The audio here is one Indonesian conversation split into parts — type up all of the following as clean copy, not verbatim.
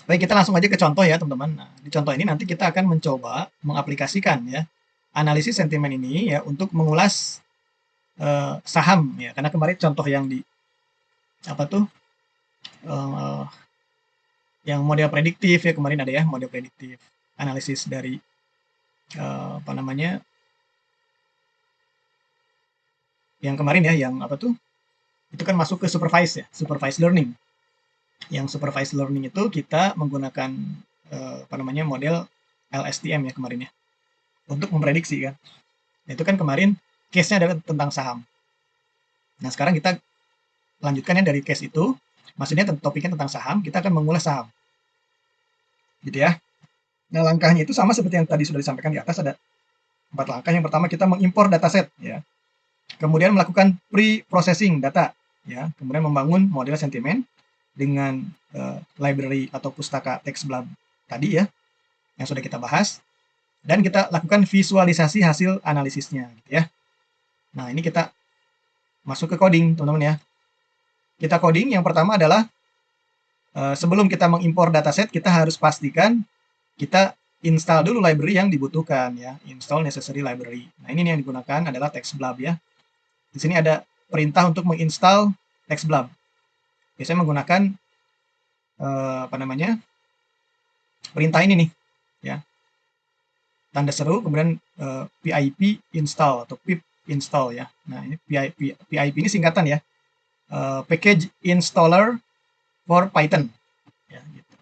Baik, kita langsung aja ke contoh ya, teman-teman. Nah, di contoh ini nanti kita akan mencoba mengaplikasikan ya analisis sentimen ini ya untuk mengulas saham ya. Karena kemarin contoh yang di apa tuh eh, yang model prediktif ya kemarin ada ya model prediktif analisis dari apa namanya yang kemarin ya yang apa tuh itu kan masuk ke supervised learning. Yang supervised learning itu kita menggunakan apa namanya model LSTM ya kemarin ya untuk memprediksi kan. Nah, itu kan kemarin case-nya adalah tentang saham. Nah, sekarang kita lanjutkan ya dari case itu, maksudnya topiknya tentang saham, kita akan mengulas saham. Gitu ya. Nah, langkahnya itu sama seperti yang tadi sudah disampaikan di atas, ada 4 langkah. Yang pertama kita mengimpor dataset ya. Kemudian melakukan pre-processing data ya. Kemudian membangun model sentimen dengan library atau pustaka TextBlab tadi ya yang sudah kita bahas, dan kita lakukan visualisasi hasil analisisnya gitu ya. Nah, ini kita masuk ke coding, teman-teman ya. Kita coding yang pertama adalah sebelum kita mengimpor dataset, kita harus pastikan kita install dulu library yang dibutuhkan ya, install necessary library. Nah, ini yang digunakan adalah TextBlab ya. Di sini ada perintah untuk menginstal TextBlab. Biasanya menggunakan apa namanya? Perintah ini nih ya. Tanda seru kemudian pip install atau pip install ya. Nah, ini pip ini singkatan ya. Package installer for Python ya gitu.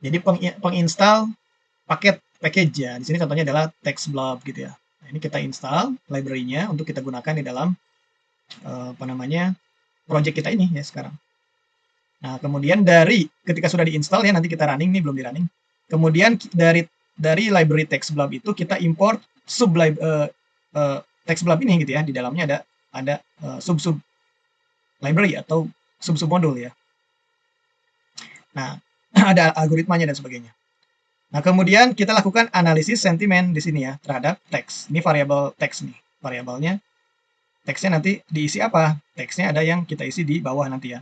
Jadi penginstal package ya. Di sini contohnya adalah TextBlab gitu ya. Nah, ini kita install library-nya untuk kita gunakan di dalam apa namanya project kita ini ya sekarang. Nah, kemudian dari ketika sudah diinstal ya nanti kita running nih belum di running. Kemudian dari library TextBlab itu kita import TextBlab ini gitu ya. Di dalamnya ada sub library atau sub modul ya. Nah, ada algoritmanya dan sebagainya. Nah, kemudian kita lakukan analisis sentimen di sini ya terhadap teks. Ini variabel teks nih. Variabelnya teksnya nanti diisi apa? Teksnya ada yang kita isi di bawah nanti ya.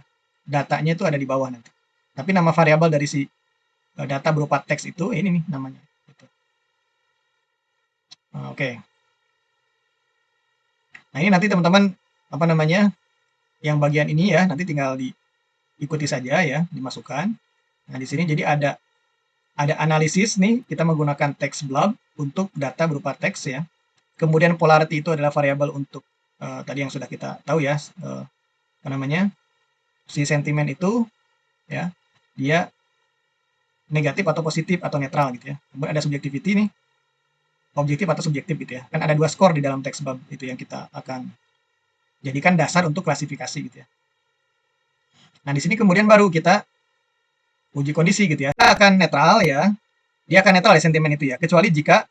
Datanya itu ada di bawah nanti. Tapi nama variabel dari si data berupa teks itu ini nih namanya. Gitu. Oke. Nah, ini nanti teman-teman apa namanya? Yang bagian ini ya nanti tinggal diikuti saja ya, dimasukkan. Nah, di sini jadi ada analisis nih, kita menggunakan TextBlab untuk data berupa teks ya. Kemudian polarity itu adalah variabel untuk tadi yang sudah kita tahu ya, apa namanya, si sentimen itu ya, dia negatif atau positif atau netral gitu ya. Kemudian ada subjectivity nih, objektif atau subjektif gitu ya. Kan ada 2 skor di dalam TextBlab itu yang kita akan jadikan dasar untuk klasifikasi gitu ya. Nah, di sini kemudian baru kita uji kondisi gitu ya. Kita akan netral ya, dia akan netral ya sentimen itu ya, kecuali jika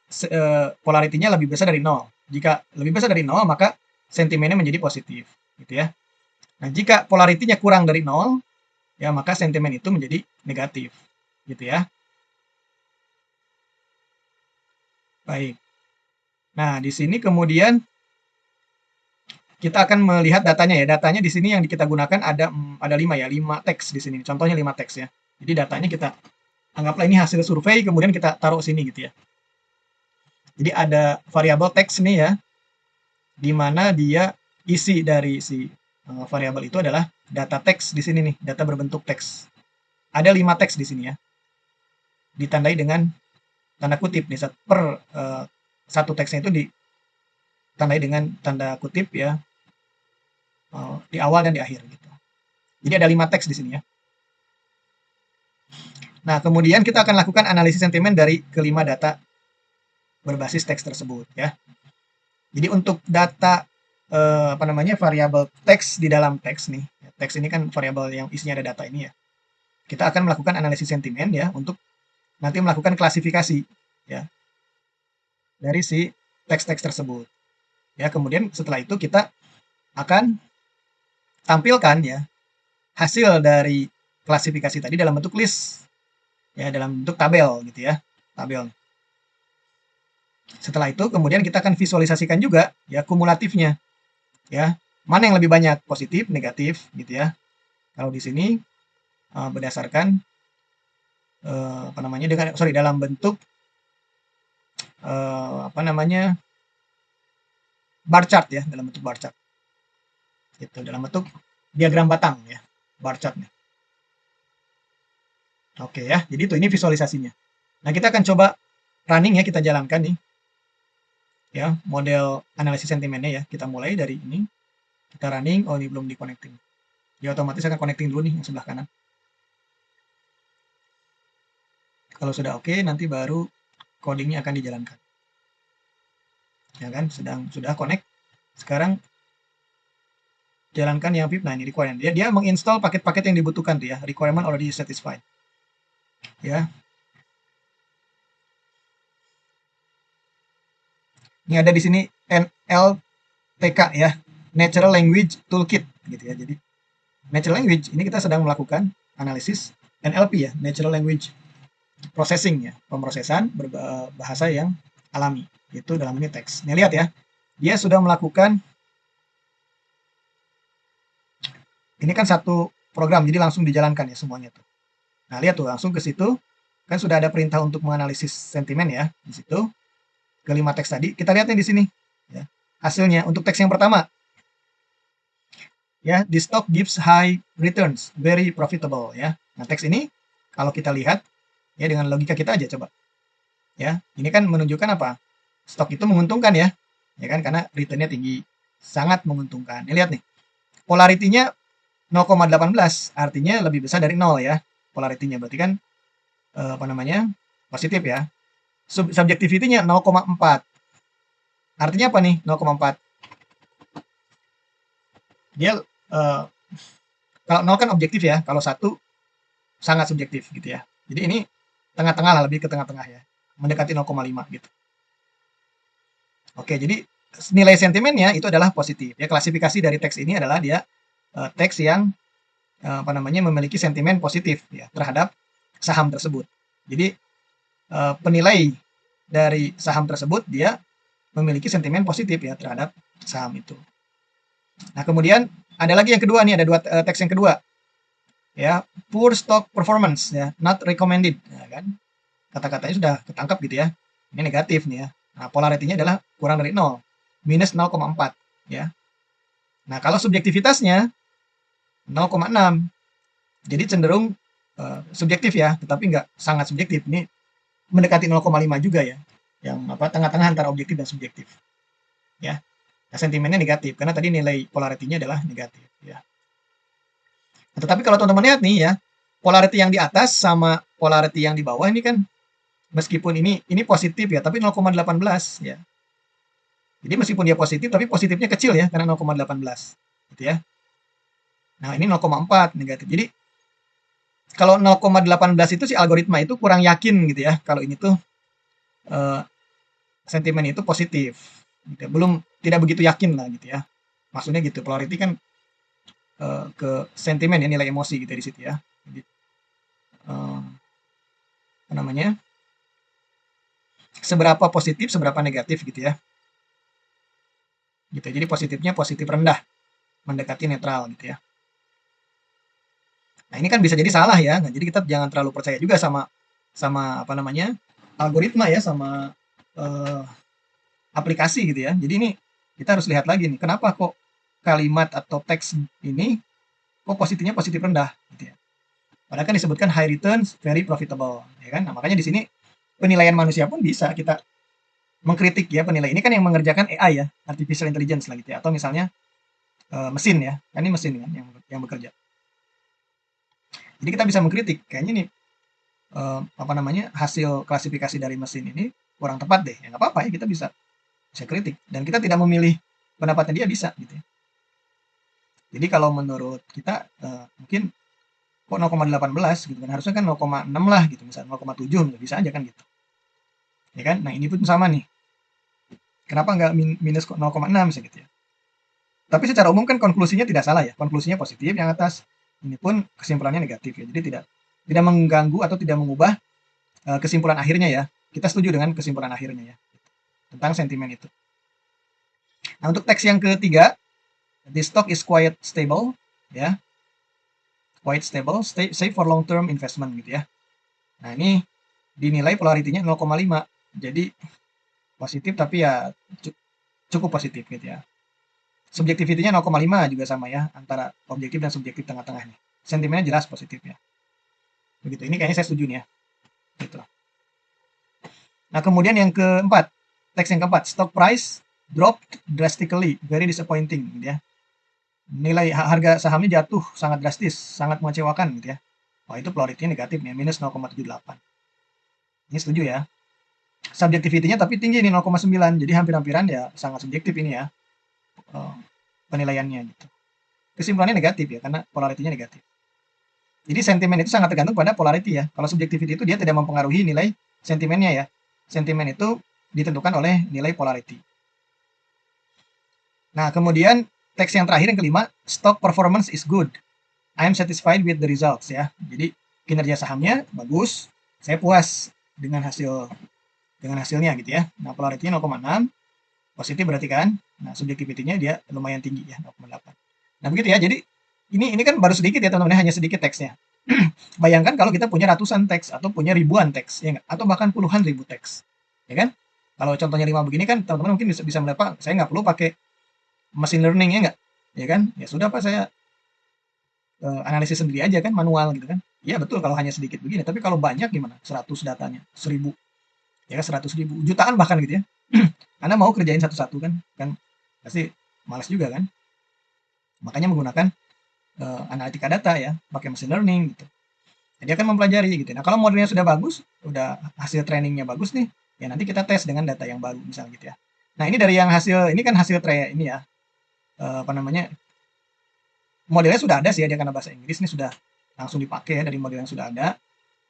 polaritinya lebih besar dari 0. Jika lebih besar dari 0, maka sentimennya menjadi positif, gitu ya. Nah, jika polaritinya kurang dari 0, ya maka sentimen itu menjadi negatif, gitu ya. Baik. Nah, di sini kemudian kita akan melihat datanya ya. Datanya di sini yang kita gunakan ada 5 ya, 5 teks di sini. Contohnya 5 teks ya. Jadi datanya kita anggaplah ini hasil survei, kemudian kita taruh sini gitu ya. Jadi ada variabel teks nih ya, di mana dia isi dari si variabel itu adalah data teks di sini nih, data berbentuk teks. Ada 5 teks di sini ya. Ditandai dengan tanda kutip nih per satu teksnya itu ditandai dengan tanda kutip ya. Di awal dan di akhir gitu. Jadi ada 5 teks di sini ya. Nah, kemudian kita akan lakukan analisis sentimen dari kelima data berbasis teks tersebut ya. Jadi untuk data apa namanya variabel teks di dalam teks nih. Teks ini kan variabel yang isinya ada data ini ya. Kita akan melakukan analisis sentimen ya untuk nanti melakukan klasifikasi ya dari si teks-teks tersebut. Ya, kemudian setelah itu kita akan tampilkan ya hasil dari klasifikasi tadi dalam bentuk list ya, dalam bentuk tabel gitu ya, tabel. Setelah itu kemudian kita akan visualisasikan juga ya kumulatifnya ya, mana yang lebih banyak positif negatif gitu ya. Kalau di sini berdasarkan apa namanya, dalam bentuk apa namanya, bar chart ya, dalam bentuk bar chart. Gitu, dalam bentuk diagram batang ya, bar chartnya. Oke ya, jadi itu ini visualisasinya. Nah, kita akan coba running ya, kita jalankan nih. Ya, model analisis sentimennya ya. Kita mulai dari ini. Kita running, oh ini belum di connecting. Ya otomatis akan connecting dulu nih yang sebelah kanan. Kalau sudah oke, nanti baru codingnya akan dijalankan. Ya kan, sudah connect. Sekarang jalankan yang VIP. Nah, ini requirement. Dia menginstal paket-paket yang dibutuhkan tuh ya. Requirement already satisfied. Ya. Ini ada di sini NLTK ya. Natural Language Toolkit gitu ya. Jadi natural language ini kita sedang melakukan analisis NLP ya, Natural Language Processing ya, pemrosesan bahasa yang alami. Itu dalam ini teks. Nih lihat ya. Dia sudah melakukan ini kan satu program, jadi langsung dijalankan ya semuanya tuh. Nah, lihat tuh langsung ke situ. Kan sudah ada perintah untuk menganalisis sentimen ya di situ. Kelima teks tadi. Kita lihat nih di sini ya. Hasilnya untuk teks yang pertama. Ya, the stock gives high returns, very profitable ya. Nah, teks ini kalau kita lihat ya dengan logika kita aja coba. Ya, ini kan menunjukkan apa? Stok itu menguntungkan ya. Ya kan karena returnnya tinggi, sangat menguntungkan. Ini lihat nih. Polaritinya 0,18 artinya lebih besar dari 0 ya. Polaritinya berarti kan apa namanya? Positif ya. Subjectivity-nya 0,4. Artinya apa nih 0,4? Dia kalau 0 kan objektif ya, kalau 1 sangat subjektif gitu ya. Jadi ini tengah-tengah lah, lebih ke tengah-tengah ya. Mendekati 0,5 gitu. Oke, jadi nilai sentimennya itu adalah positif. Ya, klasifikasi dari teks ini adalah dia teks yang apa namanya memiliki sentimen positif ya terhadap saham tersebut. Jadi penilai dari saham tersebut dia memiliki sentimen positif ya terhadap saham itu. Nah, kemudian ada lagi yang kedua nih, ada dua teks yang kedua. Ya, poor stock performance ya, not recommended ya kan. Kata-katanya sudah ketangkap gitu ya. Ini negatif nih ya. Nah, polarity-nya adalah kurang dari 0, minus 0,4 ya. Nah, kalau subjektivitasnya 0,6. Jadi cenderung subjektif ya, tetapi nggak sangat subjektif. Ini mendekati 0,5 juga ya. Yang apa tengah-tengah antara objektif dan subjektif. Ya. Nah, sentimennya negatif karena tadi nilai polarity-nya adalah negatif ya. Nah, tetapi kalau teman-teman lihat nih ya, polarity yang di atas sama polarity yang di bawah ini kan meskipun ini positif ya, tapi 0,18 ya. Jadi meskipun dia positif, tapi positifnya kecil ya, karena 0,18 gitu ya. Nah, ini 0,4 negatif. Jadi kalau 0,18 itu si algoritma itu kurang yakin gitu ya, kalau ini tuh sentimen itu positif. Gitu. Belum tidak begitu yakin lah gitu ya. Maksudnya gitu, polarity kan ke sentimen ya, nilai emosi gitu ya di situ ya. Jadi, apa namanya? Seberapa positif, seberapa negatif gitu ya. Gitu. Jadi positifnya positif rendah, mendekati netral gitu ya. Nah, ini kan bisa jadi salah ya. Nah, jadi kita jangan terlalu percaya juga sama apa namanya? Algoritma ya, sama aplikasi gitu ya. Jadi ini kita harus lihat lagi nih, kenapa kok kalimat atau teks ini kok positifnya positif rendah gitu ya. Padahal kan disebutkan high returns, very profitable, ya kan? Nah, makanya di sini penilaian manusia pun bisa kita mengkritik ya penilai. Ini kan yang mengerjakan AI ya, artificial intelligence lah gitu ya. Atau misalnya mesin ya, kan ini mesin kan yang bekerja. Jadi kita bisa mengkritik, kayaknya nih apa namanya hasil klasifikasi dari mesin ini kurang tepat deh. Ya nggak apa-apa ya, kita bisa kritik dan kita tidak memilih pendapatnya dia bisa gitu ya. Jadi kalau menurut kita mungkin kok 0,18 gitu kan, harusnya kan 0,6 lah gitu, misalnya 0,7 nggak bisa aja kan gitu. Ya kan? Nah, ini pun sama nih. Kenapa nggak minus 0,6 misalnya gitu ya. Tapi secara umum kan konklusinya tidak salah ya. Konklusinya positif yang atas. Ini pun kesimpulannya negatif ya. Jadi tidak mengganggu atau tidak mengubah kesimpulan akhirnya ya. Kita setuju dengan kesimpulan akhirnya ya. Tentang sentimen itu. Nah, untuk teks yang ketiga, the stock is quite stable ya. Quite stable, safe for long term investment gitu ya. Nah, ini dinilai polaritinya 0,5. Jadi positif tapi ya cukup positif gitu ya. Subjektivitinya 0,5 juga sama ya, antara objektif dan subjektif tengah-tengah nih. Sentimennya jelas positif ya. Begitu. Ini kayaknya saya setuju nih ya. Gitu. Nah, kemudian yang keempat, teks yang keempat, stock price dropped drastically, very disappointing gitu ya. Nilai harga sahamnya jatuh sangat drastis, sangat mengecewakan gitu ya. Wah, itu polaritinya negatif nih, minus 0,78. Ini setuju ya. Subjektivitinya tapi tinggi nih 0,9. Jadi hampir-hampiran ya sangat subjektif ini ya. eh, Penilaiannya gitu. Kesimpulannya negatif ya karena polaritinya negatif. Jadi sentimen itu sangat tergantung pada polarity ya. Kalau subjektivity itu dia tidak mempengaruhi nilai sentimennya ya. Sentimen itu ditentukan oleh nilai polarity. Nah, kemudian teks yang terakhir yang kelima, stock performance is good. I am satisfied with the results ya. Jadi kinerja sahamnya bagus, saya puas dengan hasilnya gitu ya. Nah, polarity-nya 0,6, positif berarti kan. Nah, subjektivitinya dia lumayan tinggi ya, 0,8. Nah, begitu ya. Jadi ini kan baru sedikit ya teman-teman, hanya sedikit teksnya. Bayangkan kalau kita punya ratusan teks atau punya ribuan teks ya, atau bahkan puluhan ribu teks. Ya kan? Kalau contohnya 5 begini kan teman-teman mungkin bisa melihat, Pak, saya nggak perlu pakai machine learning ya nggak? Ya kan? Ya sudah, Pak, saya analisis sendiri aja kan, manual gitu kan. Iya betul kalau hanya sedikit begini, tapi kalau banyak gimana? 100 datanya, 1000, ya kan, 100.000, jutaan bahkan gitu ya. Anda mau kerjain satu-satu kan pasti malas juga kan. Makanya menggunakan analitika data ya, pakai machine learning gitu. Jadi akan mempelajari gitu. Nah, kalau modelnya sudah bagus, udah hasil trainingnya bagus nih, ya nanti kita tes dengan data yang baru misalnya gitu ya. Nah, ini dari yang hasil ini kan hasil ini ya, apa namanya, modelnya sudah ada sih ya, dia karena bahasa Inggris nih sudah langsung dipakai ya dari model yang sudah ada.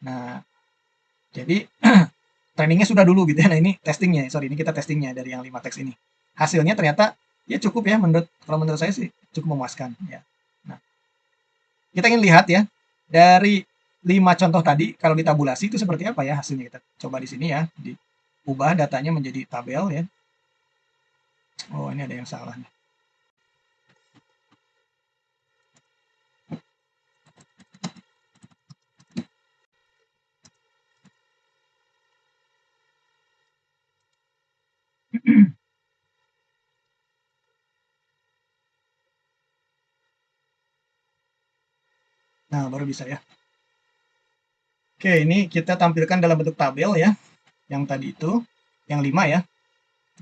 Nah, jadi trainingnya sudah dulu gitu ya. Nah, ini testingnya, sorry, ini kita testingnya dari yang 5 teks ini. Hasilnya ternyata ya cukup ya, kalau menurut saya sih cukup memuaskan ya. Nah, kita ingin lihat ya dari 5 contoh tadi kalau ditabulasi itu seperti apa ya hasilnya. Kita coba di sini ya, diubah datanya menjadi tabel ya. Oh, ini ada yang salah nih. Nah, baru bisa ya. Oke, ini kita tampilkan dalam bentuk tabel ya. Yang tadi itu, yang 5 ya.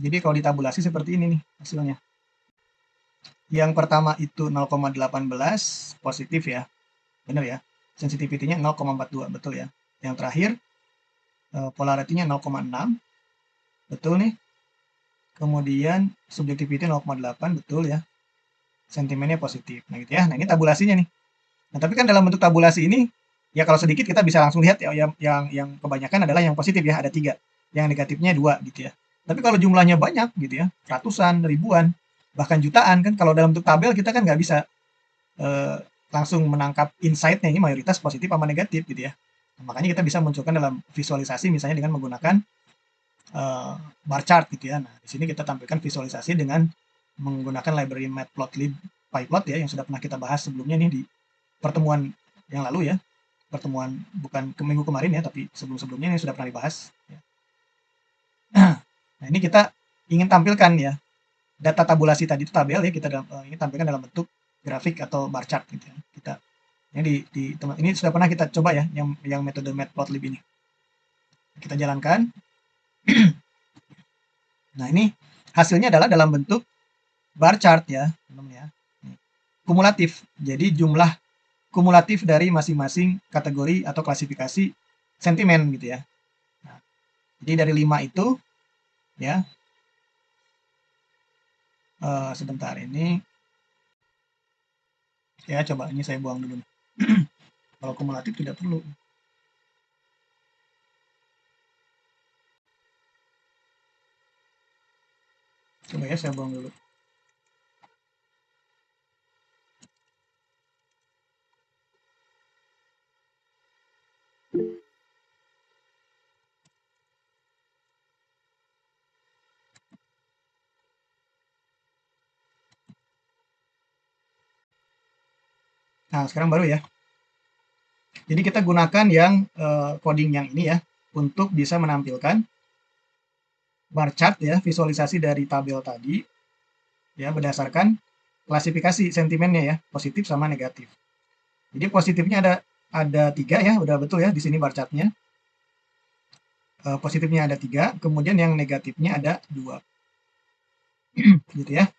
Jadi kalau ditabulasi seperti ini nih hasilnya. Yang pertama itu 0,18 positif ya. Benar ya. Sensitivity-nya 0,42, betul ya. Yang terakhir polarity-nya 0,6. Betul nih. Kemudian subjectivity 0,8, betul ya. Sentimennya positif. Nah, gitu ya. Nah, ini tabulasinya nih. Nah, tapi kan dalam bentuk tabulasi ini ya kalau sedikit kita bisa langsung lihat ya, yang kebanyakan adalah yang positif ya, ada 3. Yang negatifnya 2 gitu ya. Tapi kalau jumlahnya banyak gitu ya, ratusan, ribuan, bahkan jutaan kan, kalau dalam bentuk tabel kita kan nggak bisa eh, langsung menangkap insight-nya ini mayoritas positif sama negatif gitu ya. Nah, makanya kita bisa munculkan dalam visualisasi misalnya dengan menggunakan bar chart gitu ya. Nah, di sini kita tampilkan visualisasi dengan menggunakan library matplotlib pyplot ya, yang sudah pernah kita bahas sebelumnya nih di pertemuan yang lalu ya. Pertemuan bukan ke minggu kemarin ya, tapi sebelum-sebelumnya ini sudah pernah dibahas ya. Nah, ini kita ingin tampilkan ya data tabulasi tadi itu tabel ya, kita ingin tampilkan dalam bentuk grafik atau bar chart gitu ya. Kita ini sudah pernah kita coba ya, yang metode matplotlib ini. Kita jalankan. Nah, ini hasilnya adalah dalam bentuk bar chart ya, teman-teman ya. Kumulatif. Jadi jumlah kumulatif dari masing-masing kategori atau klasifikasi sentimen gitu ya. Nah, jadi dari 5 itu ya, sebentar ini ya, coba ini saya buang dulu. Kalau kumulatif tidak perlu. Coba ya saya buang dulu. Nah, sekarang baru ya. Jadi kita gunakan yang coding yang ini ya untuk bisa menampilkan bar chart ya, visualisasi dari tabel tadi ya berdasarkan klasifikasi sentimennya ya, positif sama negatif. Jadi positifnya ada 3 ya, udah betul ya di sini bar chartnya. Positifnya ada 3, kemudian yang negatifnya ada 2. Gitu ya.